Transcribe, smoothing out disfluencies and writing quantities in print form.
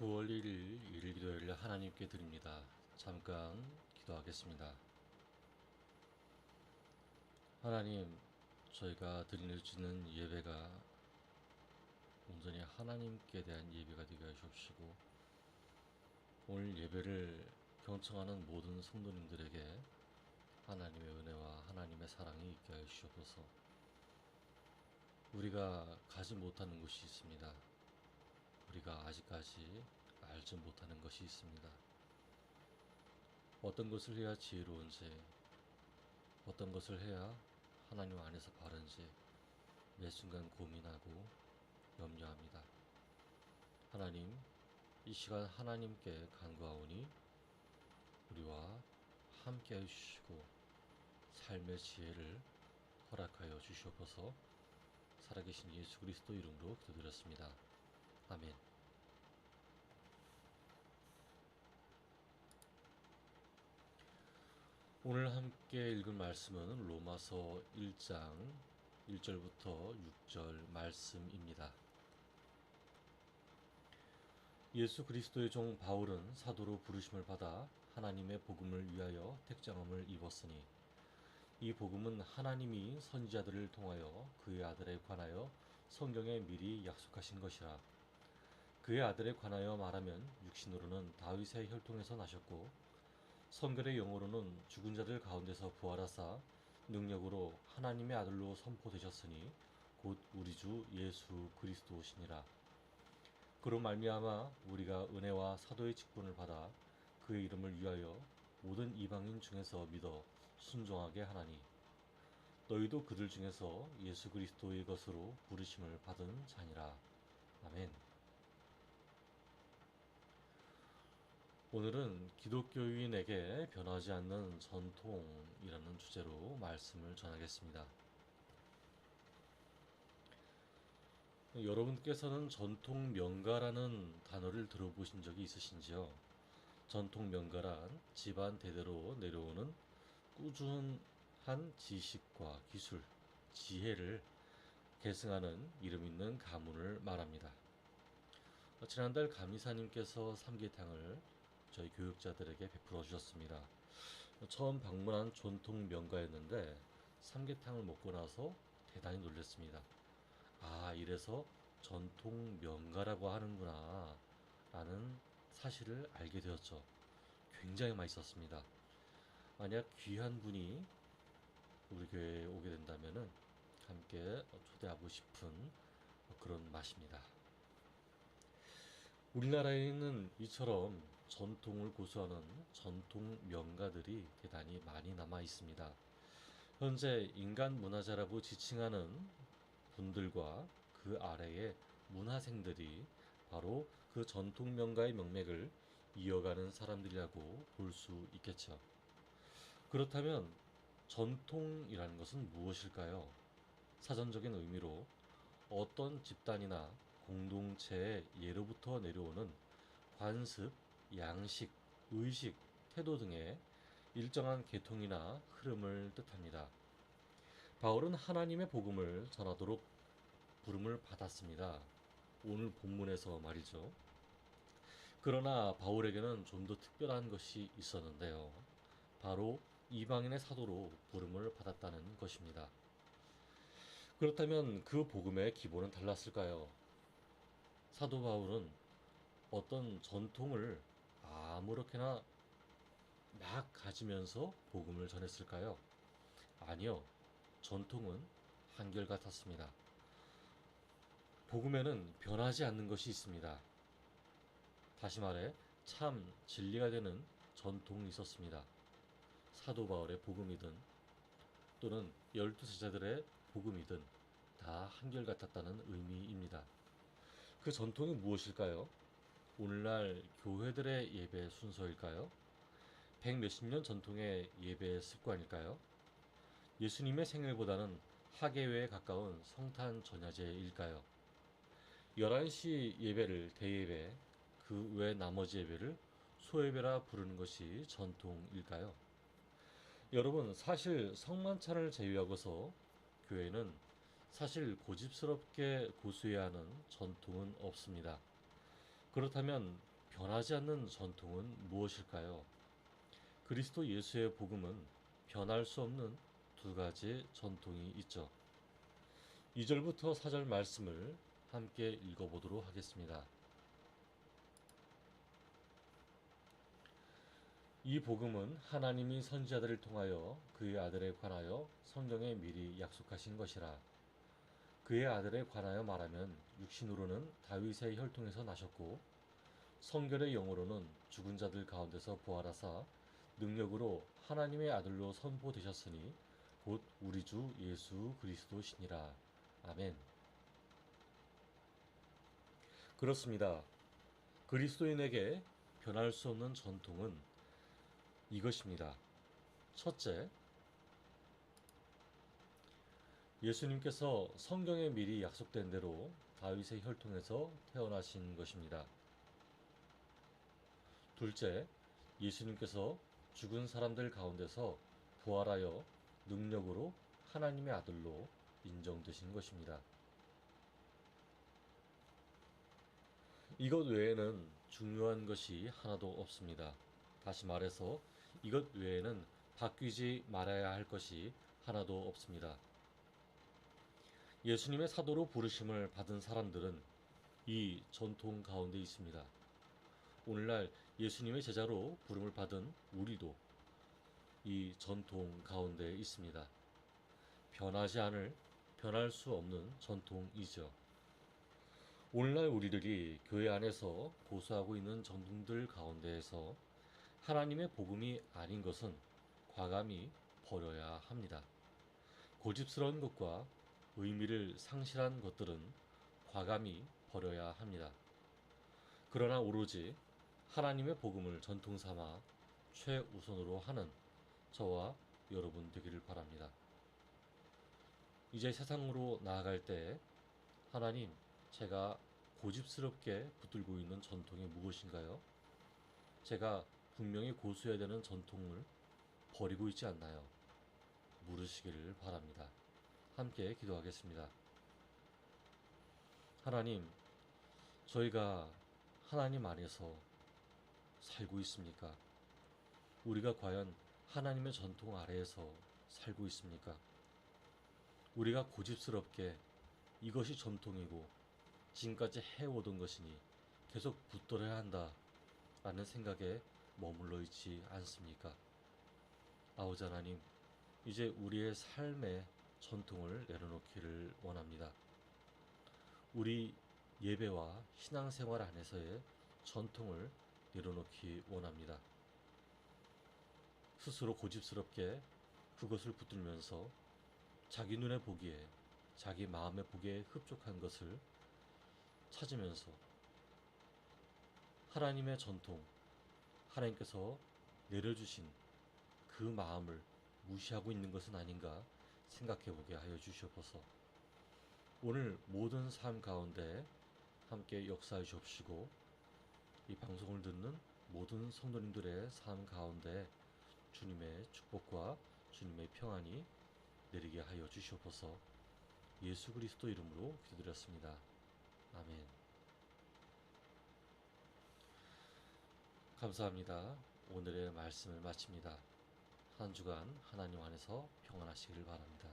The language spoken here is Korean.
9월 1일 일기도회를 하나님께 드립니다. 잠깐 기도하겠습니다. 하나님, 저희가 드리는 예배가 온전히 하나님께 대한 예배가 되게 하시옵시고, 오늘 예배를 경청하는 모든 성도님들에게 하나님의 은혜와 하나님의 사랑이 있게 하여 주시옵소서. 우리가 가지 못하는 것이 있습니다. 우리가 아직까지 알지 못하는 것이 있습니다. 어떤 것을 해야 지혜로운지, 어떤 것을 해야 하나님 안에서 바른지 매 순간 고민하고 염려합니다. 하나님, 이 시간 하나님께 간구하오니 우리와 함께 해주시고 삶의 지혜를 허락하여 주시옵소서. 살아계신 예수 그리스도 이름으로 기도드렸습니다. 아멘. 오늘 함께 읽은 말씀은 로마서 1장 1절부터 6절 말씀입니다. 예수 그리스도의 종 바울은 사도로 부르심을 받아 하나님의 복음을 위하여 택정함을 입었으니 이 복음은 하나님이 선지자들을 통하여 그의 아들에 관하여 성경에 미리 약속하신 것이라. 그의 아들에 관하여 말하면 육신으로는 다윗의 혈통에서 나셨고 성결의 영으로는 죽은 자들 가운데서 부활하사 능력으로 하나님의 아들로 선포되셨으니 곧 우리 주 예수 그리스도시니라. 그로 말미암아 우리가 은혜와 사도의 직분을 받아 그의 이름을 위하여 모든 이방인 중에서 믿어 순종하게 하나니 너희도 그들 중에서 예수 그리스도의 것으로 부르심을 받은 자니라. 아멘. 오늘은 기독교인에게 변하지 않는 전통이라는 주제로 말씀을 전하겠습니다. 여러분께서는 전통 명가라는 단어를 들어보신 적이 있으신지요? 전통 명가란 집안 대대로 내려오는 꾸준한 지식과 기술, 지혜를 계승하는 이름 있는 가문을 말합니다. 지난달 감리사님께서 삼계탕을 저희 교육자들에게 베풀어 주셨습니다. 처음 방문한 전통 명가였는데 삼계탕을 먹고 나서 대단히 놀랐습니다. 아, 이래서 전통 명가라고 하는구나 라는 사실을 알게 되었죠. 굉장히 맛있었습니다. 만약 귀한 분이 우리 교회에 오게 된다면 함께 초대하고 싶은 그런 맛입니다. 우리나라에는 이처럼 전통을 고수하는 전통 명가들이 대단히 많이 남아 있습니다. 현재 인간 문화재라고 지칭하는 분들과 그 아래의 문화생들이 바로 그 전통 명가의 명맥을 이어가는 사람들이라고 볼 수 있겠죠. 그렇다면 전통이라는 것은 무엇일까요? 사전적인 의미로 어떤 집단이나 공동체의 예로부터 내려오는 관습, 양식, 의식, 태도 등의 일정한 계통이나 흐름을 뜻합니다. 바울은 하나님의 복음을 전하도록 부름을 받았습니다. 오늘 본문에서 말이죠. 그러나 바울에게는 좀 더 특별한 것이 있었는데요. 바로 이방인의 사도로 부름을 받았다는 것입니다. 그렇다면 그 복음의 기본은 달랐을까요? 사도 바울은 어떤 전통을 아무렇게나 막 가지면서 복음을 전했을까요? 아니요. 전통은 한결같았습니다. 복음에는 변하지 않는 것이 있습니다. 다시 말해 참 진리가 되는 전통이 있었습니다. 사도 바울의 복음이든 또는 12제자들의 복음이든 다 한결같았다는 의미입니다. 그 전통이 무엇일까요? 오늘날 교회들의 예배 순서일까요? 백 몇십 년 전통의 예배 습관일까요? 예수님의 생일보다는 하계회에 가까운 성탄 전야제일까요? 11시 예배를 대예배, 그 외 나머지 예배를 소예배라 부르는 것이 전통일까요? 여러분, 사실 성만찬을 제외하고서 교회는 사실 고집스럽게 고수해야 하는 전통은 없습니다. 그렇다면 변하지 않는 전통은 무엇일까요? 그리스도 예수의 복음은 변할 수 없는 두 가지 전통이 있죠. 2절부터 4절 말씀을 함께 읽어보도록 하겠습니다. 이 복음은 하나님이 선지자들을 통하여 그의 아들에 관하여 성경에 미리 약속하신 것이라. 그의 아들에 관하여 말하면 육신으로는 다윗의 혈통에서 나셨고 성결의 영으로는 죽은 자들 가운데서 부활하사 능력으로 하나님의 아들로 선포되셨으니 곧 우리 주 예수 그리스도시니라. 아멘. 그렇습니다. 그리스도인에게 변할 수 없는 전통은 이것입니다. 첫째, 예수님께서 성경에 미리 약속된 대로 다윗의 혈통에서 태어나신 것입니다. 둘째, 예수님께서 죽은 사람들 가운데서 부활하여 능력으로 하나님의 아들로 인정되신 것입니다. 이것 외에는 중요한 것이 하나도 없습니다. 다시 말해서 이것 외에는 바뀌지 말아야 할 것이 하나도 없습니다. 예수님의 사도로 부르심을 받은 사람들은 이 전통 가운데 있습니다. 오늘날 예수님의 제자로 부름을 받은 우리도 이 전통 가운데 있습니다. 변할 수 없는 전통이죠. 오늘날 우리들이 교회 안에서 고수하고 있는 전통들 가운데에서 하나님의 복음이 아닌 것은 과감히 버려야 합니다. 고집스러운 것과 의미를 상실한 것들은 과감히 버려야 합니다. 그러나 오로지 하나님의 복음을 전통 삼아 최우선으로 하는 저와 여러분 되기를 바랍니다. 이제 세상으로 나아갈 때 하나님, 제가 고집스럽게 붙들고 있는 전통이 무엇인가요? 제가 분명히 고수해야 되는 전통을 버리고 있지 않나요? 물으시기를 바랍니다. 함께 기도하겠습니다. 하나님, 저희가 하나님 안에서 살고 있습니까? 우리가 과연 하나님의 전통 아래에서 살고 있습니까? 우리가 고집스럽게 이것이 전통이고 지금까지 해오던 것이니 계속 붙들어야 한다 라는 생각에 머물러 있지 않습니까? 아버지 하나님, 이제 우리의 삶의 전통을 내려놓기를 원합니다. 우리 예배와 신앙생활 안에서의 전통을 내려놓기 원합니다. 스스로 고집스럽게 그것을 붙들면서 자기 눈에 보기에, 자기 마음에 보기에 흡족한 것을 찾으면서 하나님의 전통, 하나님께서 내려주신 그 마음을 무시하고 있는 것은 아닌가 생각해 보게 하여 주시옵소서. 오늘 모든 삶 가운데 함께 역사해 주옵시고 이 방송을 듣는 모든 성도님들의 삶 가운데 주님의 축복과 주님의 평안이 내리게 하여 주시옵소서. 예수 그리스도 이름으로 기도드렸습니다. 아멘. 감사합니다. 오늘의 말씀을 마칩니다. 한 주간 하나님 안에서 평안하시기를 바랍니다.